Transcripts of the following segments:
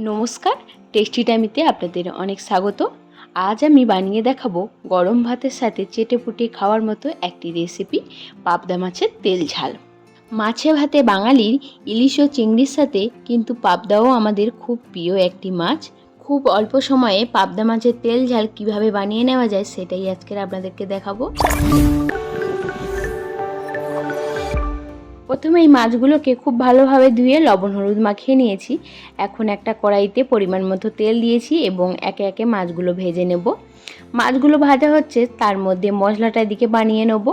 নমস্কার, টেস্টি টাইমিতে আপনাদের অনেক স্বাগত। আজ আমি বানিয়ে দেখাবো গরম ভাতের সাথে চেটেপুটে খাওয়ার মতো একটি রেসিপি, পাবদা মাছের তেল ঝাল। মাছে ভাতে বাঙালির ইলিশ ও চিংড়ির সাথে কিন্তু পাবদাও আমাদের খুব প্রিয় একটি মাছ। খুব অল্প সময়ে পাবদা মাছের তেল ঝাল কিভাবে বানিয়ে নেওয়া যায় সেটাই আজকের আপনাদেরকে দেখাবো। প্রথমে এই মাছগুলোকে খুব ভালোভাবে ধুয়ে লবণ হলুদ মাখিয়ে নিয়েছি। এখন একটা কড়াইতে পরিমাণ মতো তেল দিয়েছি এবং একে একে মাছগুলো ভেজে নেব। মাছগুলো ভাজা হচ্ছে, তার মধ্যে মশলাটা দিকে বানিয়ে নেব।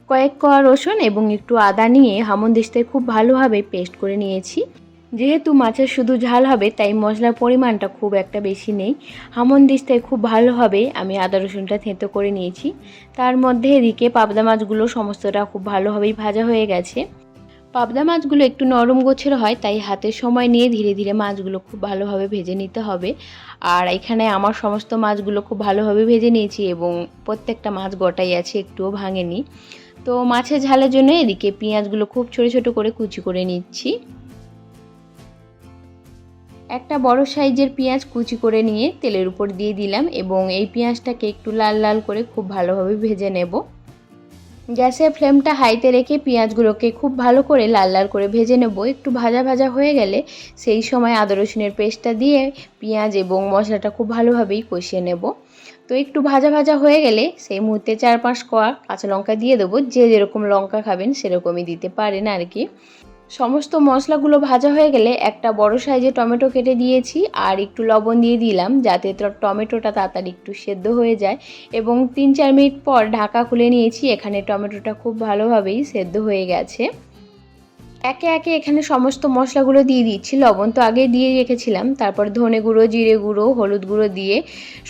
কয়েক কোয়া রসুন এবং একটু আদা নিয়ে হামানদিস্তায় খুব ভালোভাবে পেস্ট করে নিয়েছি। যেহেতু মাছের শুধু ঝাল হবে তাই মশলার পরিমাণটা খুব একটা বেশি নেই। হামানদিস্তায় খুব ভালোভাবে আমি আদা রসুনটা থেঁতো করে নিয়েছি। তার মধ্যে এদিকে পাবদা মাছগুলো সমস্তটা খুব ভালোভাবেই ভাজা হয়ে গেছে। পাবদা মাছগুলো একটু নরম গোছের হয়, তাই হাতে সময় নিয়ে ধীরে ধীরে মাছগুলো খুব ভালোভাবে ভেজে নিতে হবে। আর এখানে আমার সমস্ত মাছগুলো খুব ভালোভাবে ভেজে নিয়েছি এবং প্রত্যেকটা মাছ গোটাই আছে, একটুও ভাঙেনি। তো মাছের ঝালের জন্য এদিকে পেঁয়াজগুলো খুব ছোট ছোট করে কুচি করে নিচ্ছি। একটা বড় সাইজের পেঁয়াজ কুচি করে নিয়ে তেলের উপর দিয়ে দিলাম এবং এই পেঁয়াজটাকে একটু লাল লাল করে খুব ভালোভাবে ভেজে নেব। গ্যাসের ফ্লেমটা হাইতে রেখে পেঁয়াজগুলোকে খুব ভালো করে লাল লাল করে ভেজে নেব। একটু ভাজা ভাজা হয়ে গেলে সেই সময় আদা রসুনের পেস্টটা দিয়ে পেঁয়াজ এবং মশলাটা খুব ভালোভাবেই কষিয়ে নেব। তো একটু ভাজা ভাজা হয়ে গেলে সেই মুহূর্তে 4-5 কোয়া কাঁচা লঙ্কা দিয়ে দেবো। যে যেরকম লঙ্কা খাবেন সেরকমই দিতে পারেন আর কি। সমস্ত মশলাগুলো ভাজা হয়ে গেলে একটা বড় সাইজে টমেটো কেটে দিয়েছি আর একটু লবণ দিয়ে দিলাম যাতে টমেটোটা তাড়াতাড়ি একটু সেদ্ধ হয়ে যায় এবং 3-4 মিনিট পর ঢাকা খুলে নিয়েছি। এখানে টমেটোটা খুব ভালোভাবেই সেদ্ধ হয়ে গেছে। একে একে এখানে সমস্ত মশলাগুলো দিয়ে দিচ্ছি। লবণ তো আগে দিয়ে রেখেছিলাম, তারপর ধনে গুঁড়ো, জিরে গুঁড়ো, হলুদ গুঁড়ো দিয়ে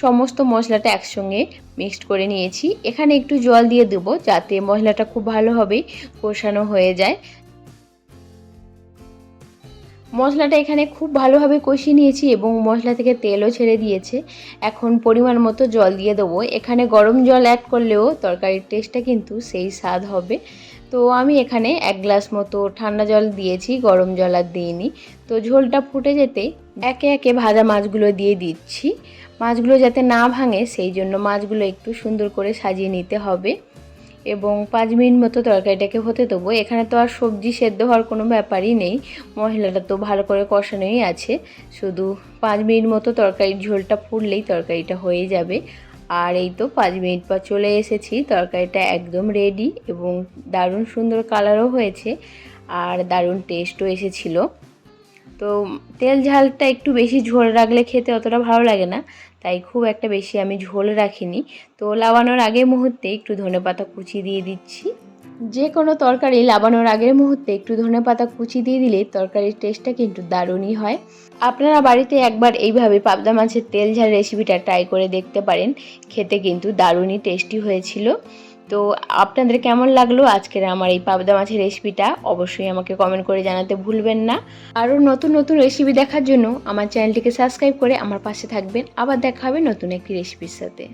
সমস্ত মশলাটা একসঙ্গে মিক্সড করে নিয়েছি। এখানে একটু জল দিয়ে দেবো যাতে মশলাটা খুব ভালোভাবে কষানো হয়ে যায়। মশলাটা এখানে খুব ভালোভাবে কষিয়ে নিয়েছি এবং মশলা থেকে তেলও ছেড়ে দিয়েছে। এখন পরিমাণ মতো জল দিয়ে দেবো। এখানে গরম জল অ্যাড করলেও তরকারির টেস্টটা কিন্তু সেই স্বাদ হবে। তো আমি এখানে 1 গ্লাস মতো ঠান্ডা জল দিয়েছি, গরম জল আর দিইনি। তো ঝোলটা ফুটে যেতে একে একে ভাজা মাছগুলো দিয়ে দিচ্ছি। মাছগুলো যাতে না ভাঙে সেই জন্য মাছগুলো একটু সুন্দর করে সাজিয়ে নিতে হবে এবং 5 মিনিট মতো তরকারিটাকে হতে দেবো। এখানে তো আর সবজি সেদ্ধ হওয়ার কোনো ব্যাপারই নেই, মশলাটা তো ভালো করে কষানোই আছে। শুধু 5 মিনিট মতো তরকারির ঝোলটা ফুটলেই তরকারিটা হয়ে যাবে। আর এই তো 5 মিনিট পর চলে এসেছি, তরকারিটা একদম রেডি এবং দারুণ সুন্দর কালারও হয়েছে আর দারুণ টেস্টও এসেছিলো। তো তেল ঝালটা একটু বেশি ঝোল রাখলে খেতে অতটা ভালো লাগে না, তাই খুব একটা বেশি আমি ঝোল রাখিনি। তো লাবানোর আগের মুহূর্তে একটু ধনেপাতা কুচি দিয়ে দিচ্ছি। যে কোনো তরকারি লাবানোর আগের মুহূর্তে একটু ধনেপাতা কুচি দিয়ে দিলে তরকারির টেস্টটা কিন্তু দারুণই হয়। আপনারা বাড়িতে একবার এইভাবে পাবদা মাছের তেল ঝাল রেসিপিটা ট্রাই করে দেখতে পারেন, খেতে কিন্তু দারুণই টেস্টি হয়েছিল। তো আপনাদের কেমন লাগলো আজকের আমার এই পাবদা মাছের রেসিপিটা অবশ্যই আমাকে কমেন্ট করে জানাতে ভুলবেন না। আরও নতুন নতুন রেসিপি দেখার জন্য আমার চ্যানেলটিকে সাবস্ক্রাইব করে আমার পাশে থাকবেন। আবার দেখা হবে নতুন একটি রেসিপির সাথে।